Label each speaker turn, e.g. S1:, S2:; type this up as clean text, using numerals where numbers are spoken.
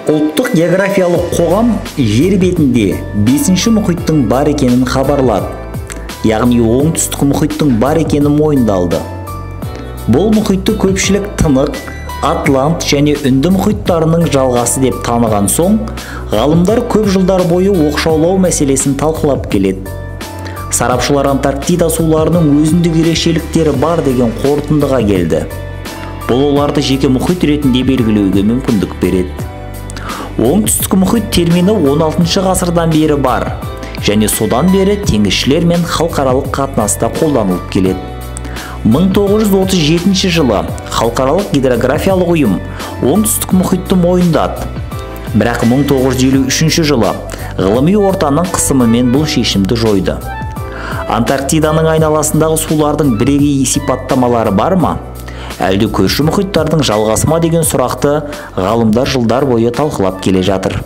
S1: Ұлттық географиялық қоғам жер бетінде 5-ші мұхиттың бар екенін хабарлады. Яғни оңтүстік мұхиттың бар екені мойындалды. Бұл мұхитты көпшілік Тынық, Атлант және Үнді мұхиттарының жалғасы деп таныған соң, ғалымдар көп жылдар бойы оқшаулау мәселесін талқылап келеді. Сарапшылар Антарктида суларының өзіндік ерекшеліктері бар деген қорытындыға келді. Бұл оларды жеке мұхит ретінде белгілеуге мүмкіндік береді. Оңтүстік мұхит термині 16 ғасырдан бері бар, және содан бері теңізшілер мен халықаралық қатынаста қолданылып келеді. 1937 жылы халықаралық гидрографиялық ұйым оңтүстік мұхитты мойындады. Бірақ 1953 жылы ғылыми ортаның қысымымен бұл шешімді жойды. Антарктиданың айналасындағы сулардың бірегей сипаттамалары бар ма? Әлде көрші мұхиттардың жалғасы ма деген сұрақты ғалымдар жылдар бойы талқылап келе жатыр.